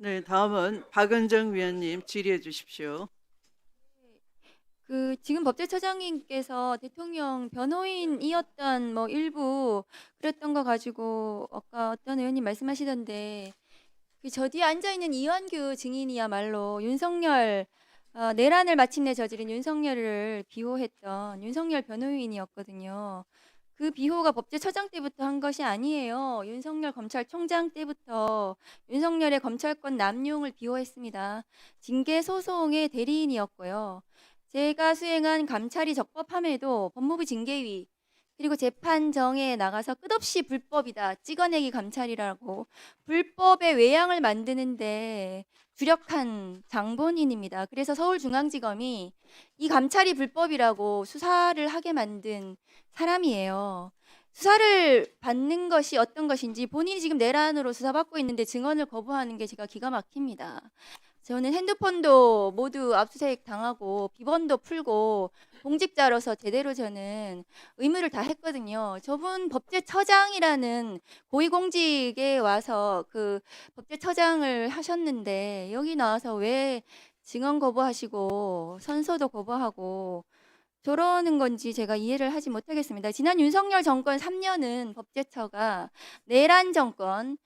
네, 다음은 박은정 위원님 질의해 주십시오. 지금 법제처장님께서 대통령 변호인이었던 일부 그랬던 거 가지고 아까 어떤 의원님 말씀하시던데 저 뒤에 앉아 있는 이완규 증인이야말로 윤석열 내란을 마침내 저지른 윤석열을 비호했던 윤석열 변호인이었거든요. 그 비호가 법제처장 때부터 한 것이 아니에요. 윤석열 검찰총장 때부터 윤석열의 검찰권 남용을 비호했습니다. 징계 소송의 대리인이었고요. 제가 수행한 감찰이 적법함에도 법무부 징계위 그리고 재판정에 나가서 끝없이 불법이다 찍어내기 감찰이라고 불법의 외양을 만드는데 주력한 장본인입니다. 그래서 서울중앙지검이 이 감찰이 불법이라고 수사를 하게 만든 사람이에요. 수사를 받는 것이 어떤 것인지 본인이 지금 내란으로 수사받고 있는데 증언을 거부하는 게 제가 기가 막힙니다. 저는 핸드폰도 모두 압수수색 당하고 비번도 풀고 공직자로서 제대로 저는 의무를 다 했거든요. 저분 법제처장이라는 고위공직에 와서 그 법제처장을 하셨는데 여기 나와서 왜 증언 거부하시고 선서도 거부하고 저러는 건지 제가 이해를 하지 못하겠습니다. 지난 윤석열 정권 3년은 법제처가 내란 정권,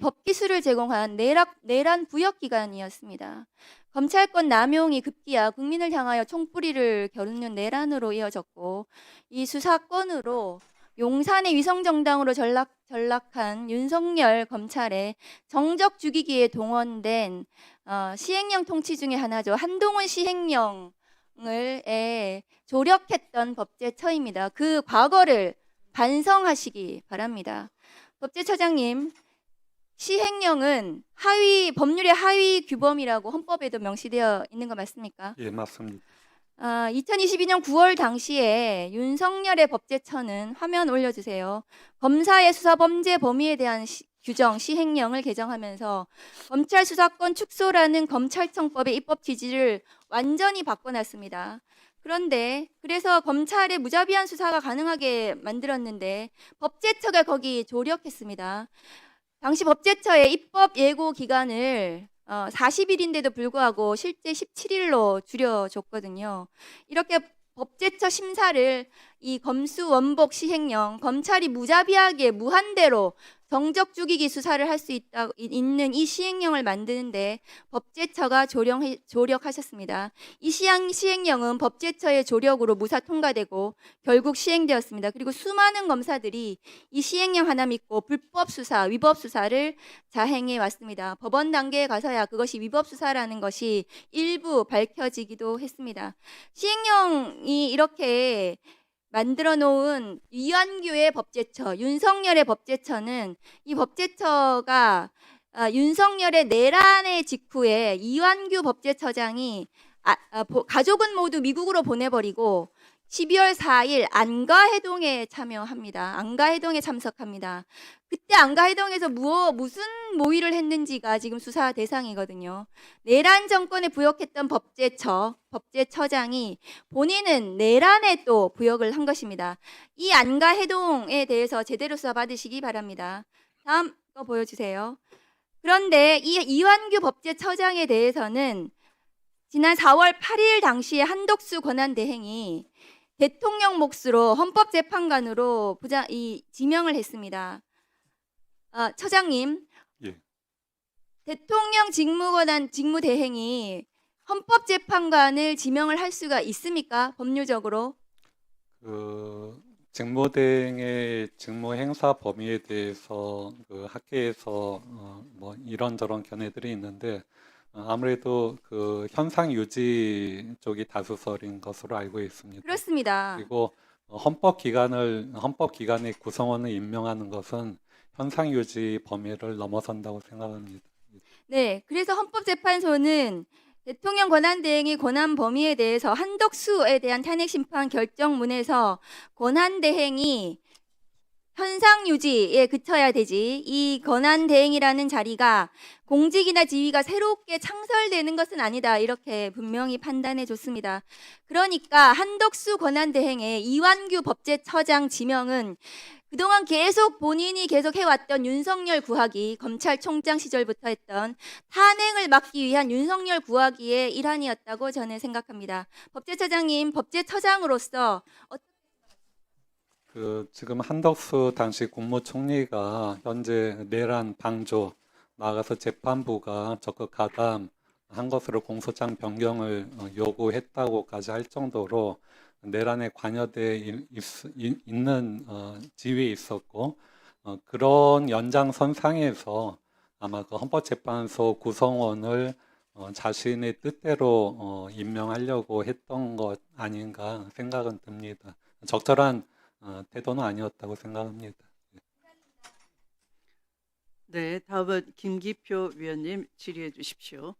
법기술을 제공한 내란 부역 기관이었습니다. 검찰권 남용이 급기야 국민을 향하여 총뿌리를 겨누는 내란으로 이어졌고 이 수사권으로 용산의 위성정당으로 전락한 윤석열 검찰의 정적 죽이기에 동원된 시행령 통치 중에 하나죠. 한동훈 시행령 을 조력했던 법제처입니다. 그 과거를 반성하시기 바랍니다. 법제처장님, 시행령은 법률의 하위 규범이라고 헌법에도 명시되어 있는 거 맞습니까? 예, 맞습니다. 2022년 9월 당시에 윤석열의 법제처는 화면 올려주세요. 검사의 수사 범죄 범위에 대한 규정 시행령을 개정하면서 검찰 수사권 축소라는 검찰청법의 입법 취지를 완전히 바꿔놨습니다. 그런데 그래서 검찰의 무자비한 수사가 가능하게 만들었는데 법제처가 거기 조력했습니다. 당시 법제처의 입법 예고 기간을 40일인데도 불구하고 실제 17일로 줄여줬거든요. 이렇게 법제처 심사를 이 검수원복 시행령, 검찰이 무자비하게 무한대로 정적 죽이기 수사를 할 수 있는 이 시행령을 만드는데 법제처가 조력하셨습니다. 이 시행령은 법제처의 조력으로 무사 통과되고 결국 시행되었습니다. 그리고 수많은 검사들이 이 시행령 하나 믿고 불법 수사, 위법 수사를 자행해 왔습니다. 법원 단계에 가서야 그것이 위법 수사라는 것이 일부 밝혀지기도 했습니다. 시행령이 이렇게 만들어 놓은 이완규의 법제처, 윤석열의 법제처는 이 법제처가 윤석열의 내란의 직후에 이완규 법제처장이 가족은 모두 미국으로 보내버리고 12월 4일 안가해동에 참여합니다. 안가해동에 참석합니다. 그때 안가해동에서 무슨 모의를 했는지가 지금 수사 대상이거든요. 내란 정권에 부역했던 법제처장이 본인은 내란에 또 부역을 한 것입니다. 이 안가해동에 대해서 제대로 수사 받으시기 바랍니다. 다음 거 보여주세요. 그런데 이 이완규 법제처장에 대해서는 지난 4월 8일 당시에 한덕수 권한대행이 대통령 몫으로 헌법재판관으로 지명을 했습니다. 처장님, 예. 대통령 직무대행이 헌법재판관을 지명을 할 수가 있습니까? 법률적으로? 직무대행의 직무 행사 범위에 대해서 학계에서 뭐 이런저런 견해들이 있는데 아무래도 현상 유지 쪽이 다수설인 것으로 알고 있습니다. 그렇습니다. 그리고 헌법기관의 구성원을 임명하는 것은 현상 유지 범위를 넘어선다고 생각합니다. 네, 그래서 헌법재판소는 대통령 권한대행의 권한 범위에 대해서 한덕수에 대한 탄핵심판 결정문에서 권한대행이 현상 유지에 그쳐야 되지 이 권한대행이라는 자리가 공직이나 지위가 새롭게 창설되는 것은 아니다 이렇게 분명히 판단해 줬습니다. 그러니까 한덕수 권한대행의 이완규 법제처장 지명은 그동안 계속 본인이 계속 해왔던 윤석열 구하기, 검찰총장 시절부터 했던 탄핵을 막기 위한 윤석열 구하기의 일환이었다고 저는 생각합니다. 법제처장님, 법제처장으로서 지금 한덕수 당시 국무총리가 현재 내란 방조 나아가서 재판부가 적극 가담한 것으로 공소장 변경을 요구했다고까지 할 정도로 내란에 관여돼 있는 지위에 있었고 그런 연장선상에서 아마 그 헌법재판소 구성원을 자신의 뜻대로 임명하려고 했던 것 아닌가 생각은 듭니다. 적절한 태도는 아니었다고 생각합니다. 네, 다음은 김기표 위원님 질의해 주십시오.